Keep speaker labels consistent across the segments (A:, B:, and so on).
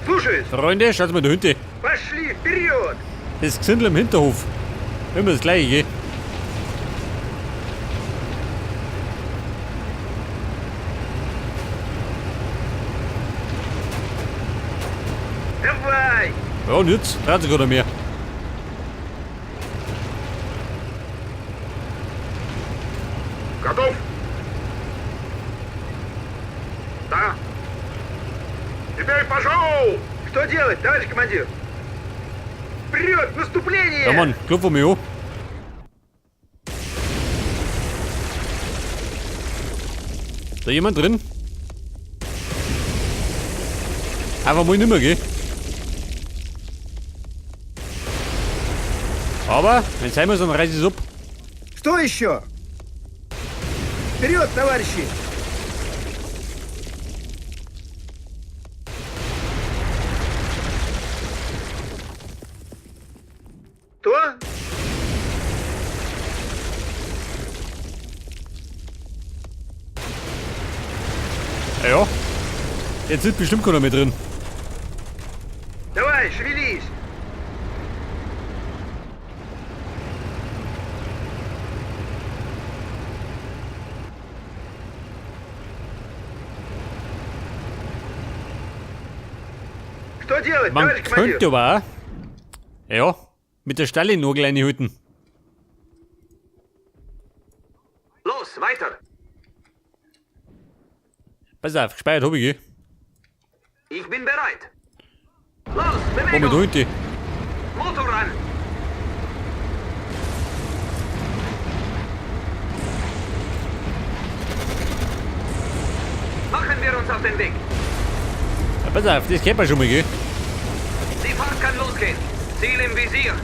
A: Слушаюсь.
B: Freunde, schaut mal da hinten.
A: Пошли, вперед!
B: Das Gesindel im Hinterhof. Immer das gleiche, gell?
A: Давай!
B: Ja, und jetzt? 30 oder mehr.
A: Готов? Да. Теперь пошел! Что делать, товарищ командир? Вперед, наступление!
B: Ja, Mann, klopf von mir an. Ist da jemand drin? Einfach mal nimmer, gell? Aber, wenn es sein muss, dann reiß ich es ab.
A: Что еще? Вперед, товарищи! Что?
B: Ja. Jetzt sind bestimmt keiner mehr drin.
A: Давай, шевелись! Что делать,
B: Man
A: товарищ командир?
B: könnte aber auch, ja, mit der Stalle nur kleine Hütten.
A: Los, weiter!
B: Pass auf, gespeichert hab ich, gell?
A: Ich bin bereit! Los,
B: Oh, mit
A: Bewegung!
B: hinten.
A: Motor an! Machen wir uns auf den Weg!
B: Ja, pass auf, das kennt man schon mal, gell?
A: Die Fahrt kann losgehen! Ziel im Visier!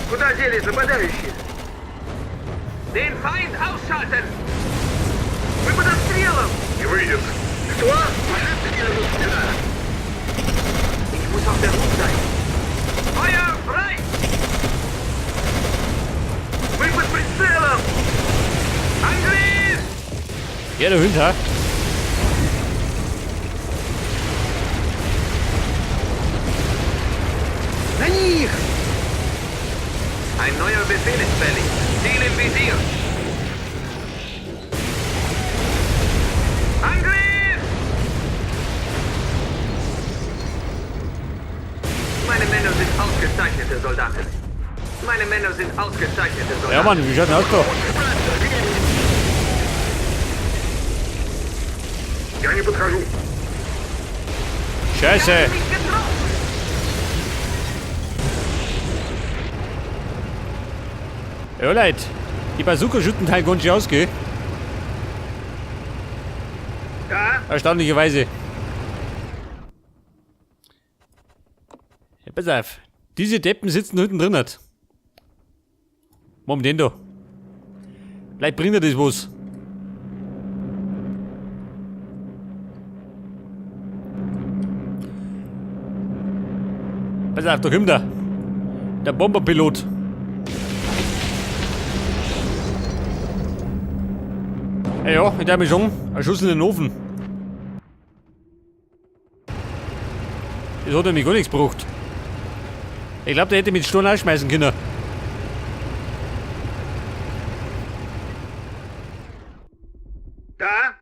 A: Куда делись нападающие? Den Feind ausschalten! Мы под обстрелом! Не выйдет! Что? Ich muss auf der Hut sein! Feuer frei! Мы под прицелом! Angriff!
B: Ja, der Hund, ha?
A: На них! Ein neuer Befehl ist fällig. Ziel im Visier. Angriff! Meine Männer sind ausgezeichnete Soldaten. Meine Männer sind ausgezeichnete Soldaten.
B: Ja, Mann, wie schaut denn aus da?
A: Я не подхожу.
B: Scheiße! Ja, Leute, die Bazooka-Schütten teilen ganz schön aus, gell?
A: Да?
B: Erstaunlicherweise. Ja, pass auf. Diese Deppen sitzen hinten drin. Machen den da. Vielleicht bringt er das was. Pass auf, da kommt er. Der Bomberpilot. Ja, ich darf mich schon. Ein Schuss in den Ofen. Das hat nämlich gar nichts gebracht. Ich glaube, der hätte mit Sturm ausschmeißen können.
A: Да?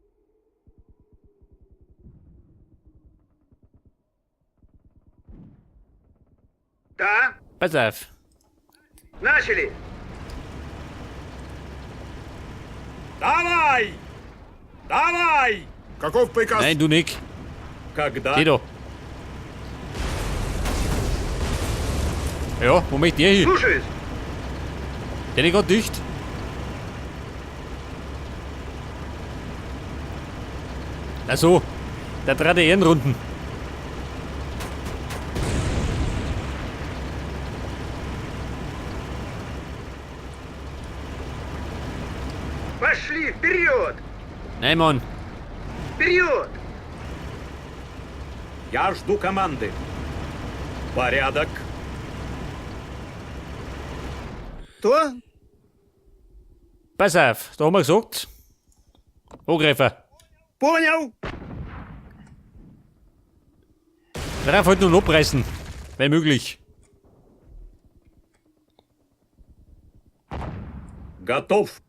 A: Да?
B: Pass auf.
A: Начали!
C: Давай! Давай! Каков приказ?
B: Nein, du nicht.
C: Когда?
B: Geh da. Ja, wo möchte der hin?
A: Слушаюсь!
B: Der ist gerade dicht. Ach so, der trat die Ehrenrunden.
A: Пошли, вперед!
B: Nein, Mann.
A: Вперед!
C: Я жду команды. Порядок.
A: Что?
B: Pass auf, da haben wir gesagt. Angreifer.
C: Понял.
B: Darauf halt nur abreißen. Wenn möglich.
C: Готов.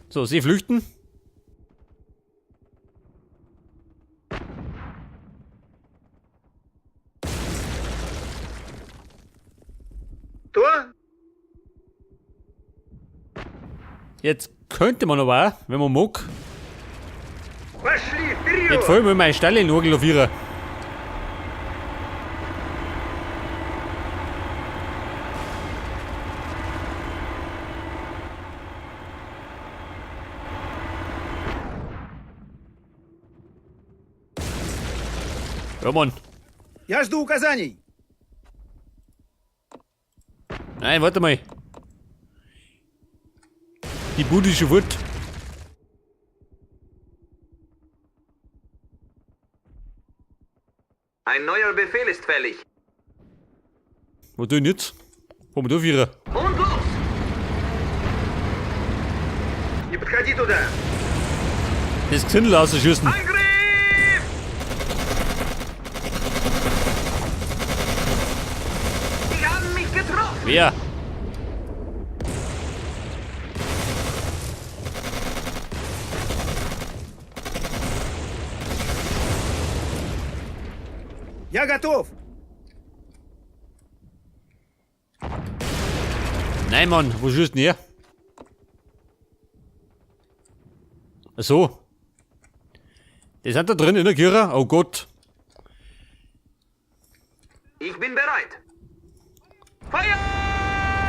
B: So, sie flüchten.
A: Tor?
B: Jetzt könnte man aber auch, wenn man mag,
A: Пошли, вперед!
B: jetzt vor allem mal meinen Stall in den Orgel auf ihrer. Ja, Mann.
C: Я жду указаний.
B: Nein, warte mal. Die buddhische Wut.
A: Ein neuer Befehl ist fällig.
B: Was tun jetzt? Wo wir da vierer?
A: Und los! Не подходи туда!
B: Das Gesindel ausschießen.
A: Angriff! Die haben mich getroffen!
B: Wer?
C: Я готов.
B: Nein, Mann, wo schießt denn her? Ach so. Die sind da drin in der Kirche? Oh Gott.
A: Ich bin bereit! Feuer!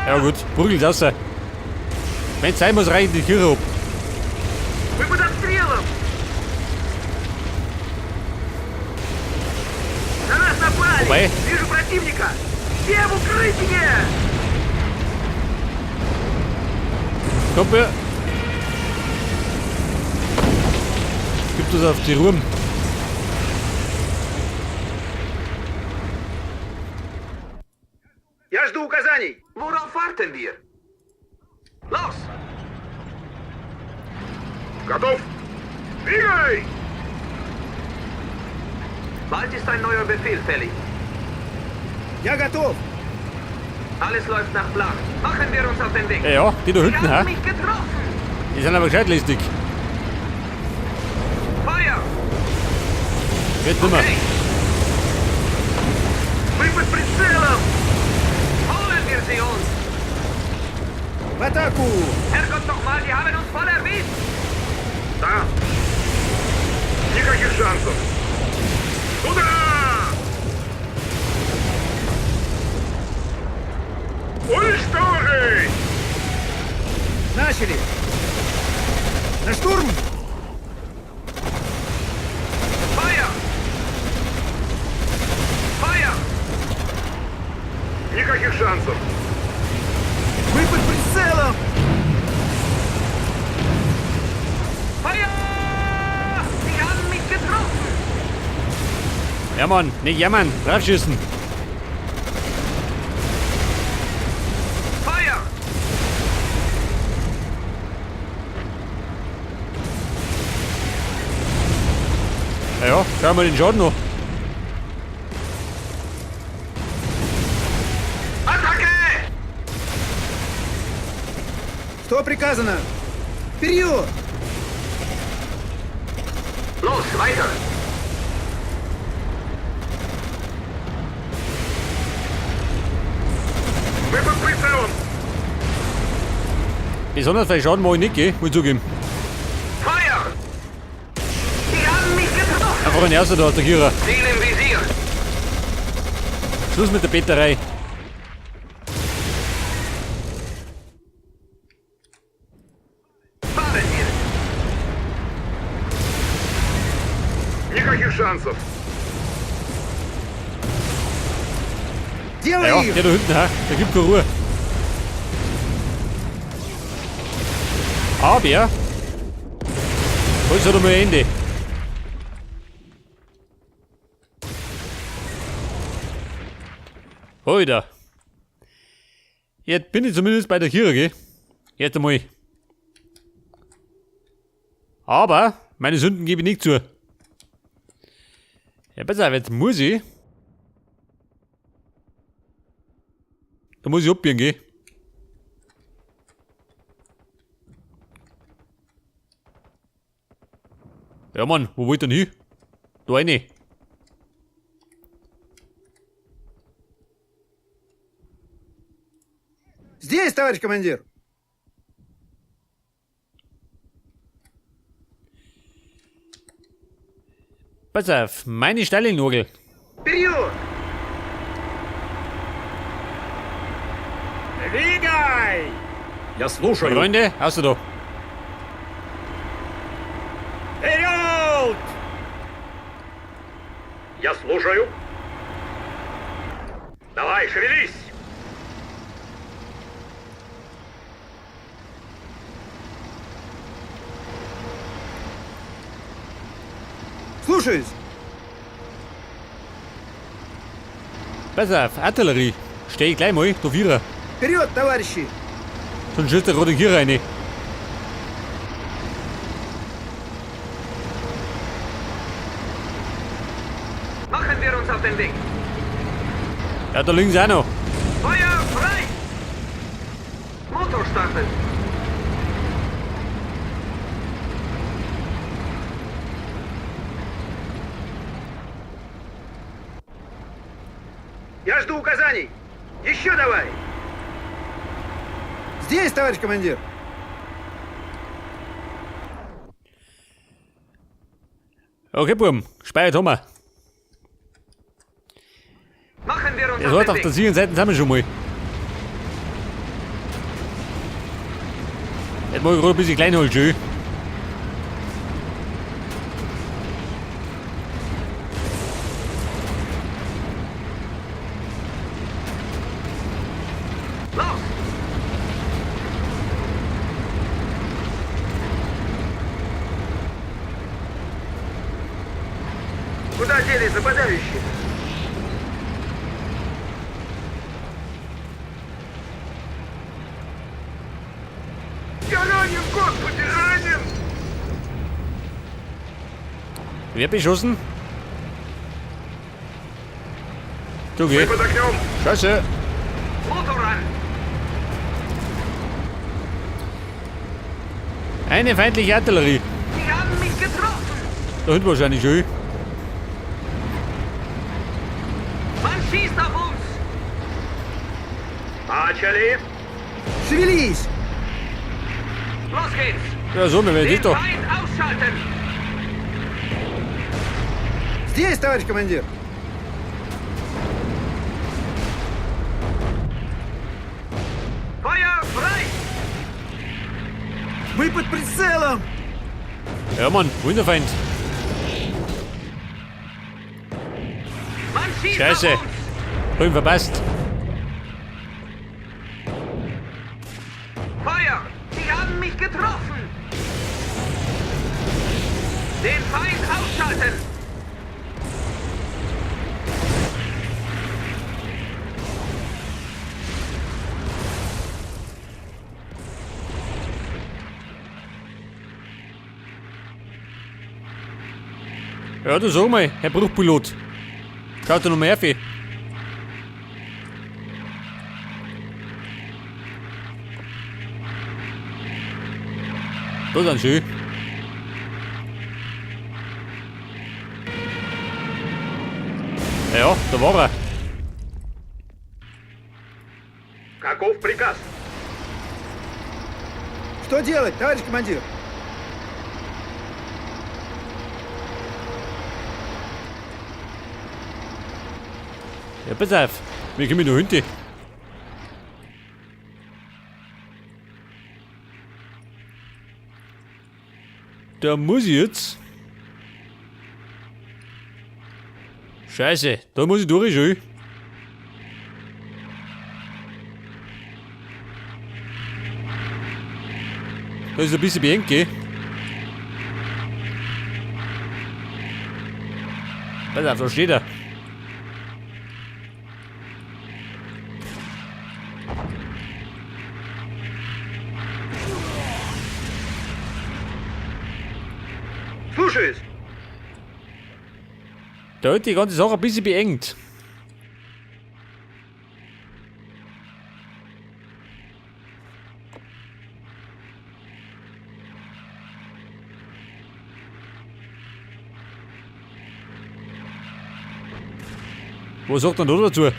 B: Ja gut, prügelt raus. Wenn es sein muss, reicht die Kirche ab.
A: Мы под обстрелом! На нас напали!
B: Wobei.
A: Вижу противника! Все в укрытие!
B: Komm her. Gib das auf die Ruhe.
C: Я жду указаний.
A: Worauf warten wir? Los!
C: Готов. Двигай.
A: Bald ist ein neuer Befehl fällig.
C: Я готов.
A: Alles läuft nach Plan. Machen wir uns auf den Weg.
B: Ja, die da
A: Die
B: hinten,
A: haben
B: hä?
A: mich getroffen!
B: Die sind aber gescheit listig.
A: Feuer!
B: Geht nimmer.
A: Okay. Мы под прицелом! Holen wir sie uns!
C: В атаку.
A: Herrgott nochmal, die haben uns voll erwischt!
C: Да. Никаких шансов. Туда! Уничтожить! Начали! На штурм!
A: Feuer! Feuer!
C: Никаких шансов! Мы под прицелом!
A: Feuer! Sie haben mich getroffen!
B: Ja, Mann, nicht jammern. Draufschießen.
A: Feuer!
B: Ja, schau mal den Schaden noch.
A: Attacke!
C: Что приказано? Вперед!
A: Los, weiter!
C: Мы под прицелом!
B: Besonders viel Schaden mache ich nicht, gell? Muss ich zugeben.
A: Feuer! Sie haben mich getroffen!
B: Einfach ein Erster da aus der Kirche.
A: Ziel im Visier!
B: Schluss mit der Betterei.
A: Fahren wir!
C: Никаких шансов! Делай
B: Ja,
C: их!
B: der da hinten, hä? Der gibt keine Ruhe. Aber, alles hat einmal ein Ende. Alter. Jetzt bin ich zumindest bei der Kirche. Jetzt einmal. Aber meine Sünden gebe ich nicht zu. Ja, pass auf, jetzt muss ich. Da muss ich abbiegen gehen. Ja, Mann, wo wollt ihr denn hin? Da rein.
C: Здесь, товарищ командир.
B: Pass auf, meine Stellingnagel.
C: Вперед!
D: Двигай! Я слушаю.
B: Freunde, außer da.
D: Вперед!
C: Я слушаю.
D: Давай, шевелись!
C: Слушаюсь.
B: Pass auf, Artillerie. Steh ich gleich mal, da Vierer.
C: Вперед, товарищи!
B: Sonst schießt der rote hier rein.
A: Machen wir uns auf den Weg.
B: Ja, da links auch noch.
A: Feuer frei! Motor starten.
C: Я жду указаний. Еще давай. Здесь, товарищ командир.
B: Okay, Buben, speichert haben wir.
A: Machen wir uns
B: Das
A: auf
B: heißt,
A: den
B: auf
A: Weg.
B: der sicheren Seite sind wir schon mal. Jetzt mal gerade ein bisschen klein holen, schön.
A: Los!
C: Куда делись нападающие?
D: Я ранен, господи, ранен!
B: Wer beschossen? Du geh.
D: Под огнем!
B: Scheiße.
A: Motor an!
B: Eine feindliche Artillerie.
A: Sie haben mich getroffen!
B: Da hinten wahrscheinlich schön.
A: Man schießt auf uns!
D: Начали!
C: Шевелись!
A: Los geht's!
B: Ja, so, wir werden
A: Den
B: das doch.
A: Feind ausschalten!
C: Здесь, товарищ командир.
A: Feuer frei!
C: Мы под прицелом.
B: Ja, Mann, Wunderfeind.
A: Man schießt
B: Scheiße.
A: auf uns!
B: Hab ihn verpasst.
A: Feuer! Sie haben mich getroffen! Den Feind ausschalten!
B: Ja, du sag mal, Herr Bruchpilot. Schaut dir noch mehr auf. Da dann schön. Ja, da war er.
D: Каков приказ?
C: Что делать, товарищ командир?
B: Ja, pass auf. Wir kommen da hinten. Da muss ich jetzt. Scheiße, da muss ich durch, schön. Da ist ein bisschen beengt, gell? Pass auf, da steht er.
D: Слушаюсь.
B: Da hat die ganze Sache ein bisschen beengt. Was sagt denn du dazu?